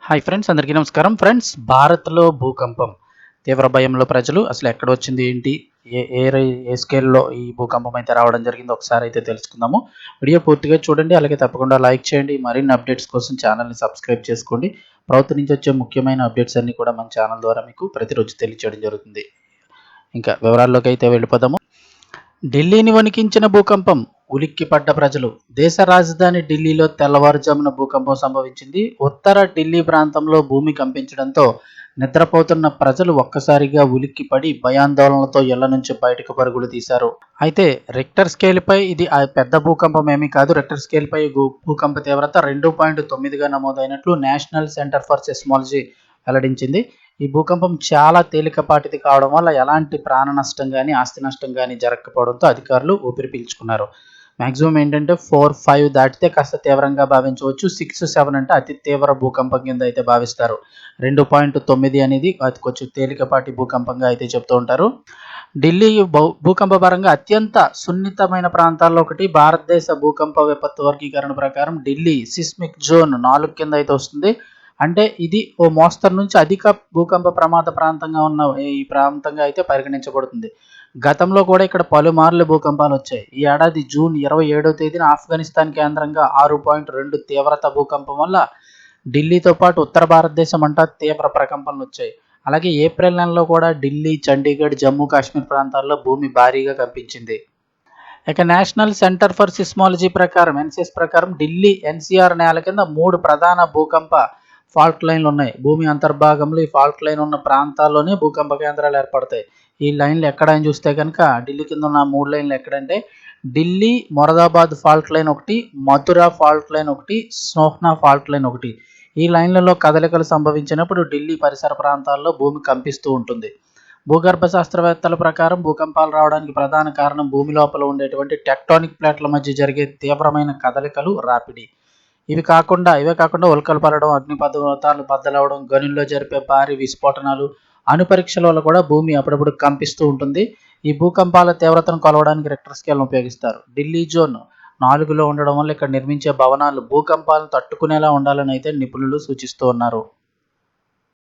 Hi friends, అందరికీ నమస్కారం. Friends, భారత్లో భూకంపం తీవ్ర భయంలో ప్రజలు. అసలు ఎక్కడ వచ్చింది ఏంటి, ఏ ఏ ఏ స్కేల్లో ఈ భూకంపం అయితే రావడం జరిగిందో ఒకసారి అయితే తెలుసుకుందాము. వీడియో పూర్తిగా చూడండి, అలాగే తప్పకుండా లైక్ చేయండి. మరిన్ని అప్డేట్స్ కోసం ఛానల్ని సబ్స్క్రైబ్ చేసుకోండి. ప్రభుత్వం నుంచి వచ్చే ముఖ్యమైన అప్డేట్స్ అన్ని కూడా మన ఛానల్ ద్వారా మీకు ప్రతిరోజు తెలియచేయడం జరుగుతుంది. ఇంకా వివరాల్లోకి అయితే వెళ్ళిపోదాము. ఢిల్లీని వణికించిన భూకంపం, ఉలిక్కిపడ్డ ప్రజలు. దేశ రాజధాని ఢిల్లీలో తెల్లవారుజామున భూకంపం సంభవించింది. ఉత్తర ఢిల్లీ ప్రాంతంలో భూమి కంపించడంతో నిద్రపోతున్న ప్రజలు ఒక్కసారిగా ఉలిక్కిపడి భయాందోళనలతో ఇళ్ల నుంచి బయటకు పరుగులు తీశారు. అయితే రిక్టర్ స్కేల్పై ఇది పెద్ద భూకంపం ఏమీ కాదు. రిక్టర్ స్కేల్పై భూకంప తీవ్రత 2.9గా నమోదైనట్లు నేషనల్ సెంటర్ ఫర్ సెస్మాలజీ వెల్లడించింది. ఈ భూకంపం చాలా తేలికపాటిది కావడం వల్ల ఎలాంటి ప్రాణ నష్టం కానీ ఆస్తి నష్టం కానీ జరగకపోవడంతో అధికారులు ఊపిరి పీల్చుకున్నారు. మ్యాక్సిమం ఏంటంటే 4-5 దాటితే కాస్త తీవ్రంగా భావించవచ్చు. 6-7 అంటే అతి తీవ్ర భూకంపం కింద అయితే భావిస్తారు. 2.9 అనేది అది కొంచెం తేలికపాటి భూకంపంగా అయితే చెప్తూ ఉంటారు. ఢిల్లీ భూకంప పరంగా అత్యంత సున్నితమైన ప్రాంతాల్లో ఒకటి. భారతదేశ భూకంప విపత్తు వర్గీకరణ ప్రకారం ఢిల్లీ సిస్మిక్ జోన్ 4 కింద అయితే వస్తుంది. అంటే ఇది ఓ మోస్తరు నుంచి అధిక భూకంప ప్రమాద ప్రాంతంగా ఉన్న ఈ ప్రాంతంగా అయితే పరిగణించబడుతుంది. గతంలో కూడా ఇక్కడ పలుమార్లు భూకంపాలు వచ్చాయి. ఈ ఏడాది జూన్ 27వ తేదీన ఆఫ్ఘనిస్తాన్ కేంద్రంగా 6.2 తీవ్రత భూకంపం వల్ల ఢిల్లీతో పాటు ఉత్తర భారతదేశం అంతా తీవ్ర ప్రకంపనలు వచ్చాయి. అలాగే ఏప్రిల్ నెలలో కూడా ఢిల్లీ, చండీగఢ్, జమ్మూ కాశ్మీర్ ప్రాంతాల్లో భూమి భారీగా కంపించింది. ఇక నేషనల్ సెంటర్ ఫర్ సిస్మాలజీ ప్రకారం ఎన్సిఎస్ ప్రకారం ఢిల్లీ ఎన్సీఆర్ నేల కింద 3 ప్రధాన భూకంప ఫాల్ట్ లైన్లు ఉన్నాయి. భూమి అంతర్భాగంలో ఈ ఫాల్ట్ లైన్ ఉన్న ప్రాంతాల్లోనే భూకంప కేంద్రాలు ఏర్పడతాయి. ఈ లైన్లు ఎక్కడని చూస్తే కనుక ఢిల్లీ కింద ఉన్న 3 లైన్లు ఎక్కడంటే ఢిల్లీ మొరదాబాద్ ఫాల్ట్ లైన్ ఒకటి, మథురా ఫాల్ట్ లైన్ ఒకటి, సోహ్నా ఫాల్ట్ లైన్ ఒకటి. ఈ లైన్లలో కదలికలు సంభవించినప్పుడు ఢిల్లీ పరిసర ప్రాంతాల్లో భూమి కంపిస్తూ ఉంటుంది. భూగర్భ శాస్త్రవేత్తల ప్రకారం భూకంపాలు రావడానికి ప్రధాన కారణం భూమి లోపల ఉండేటువంటి టెక్టానిక్ ప్లేట్ల మధ్య జరిగే తీవ్రమైన కదలికలు, రాపిడి. ఇవే కాకుండా ఉల్కలు పడడం, అగ్నిపర్వతాలు బద్దలవడం, గనుల్లో జరిపే భారీ విస్ఫోటనాలు, అణుపరీక్షల వల్ల కూడా భూమి అప్పుడప్పుడు కంపిస్తూ ఉంటుంది. ఈ భూకంపాల తీవ్రతను కొలవడానికి రిక్టర్ స్కేల్ను ఉపయోగిస్తారు. ఢిల్లీ జోన్ 4లో ఉండడం వల్ల ఇక్కడ నిర్మించే భవనాలు భూకంపాలను తట్టుకునేలా ఉండాలని అయితే నిపుణులు సూచిస్తూ ఉన్నారు.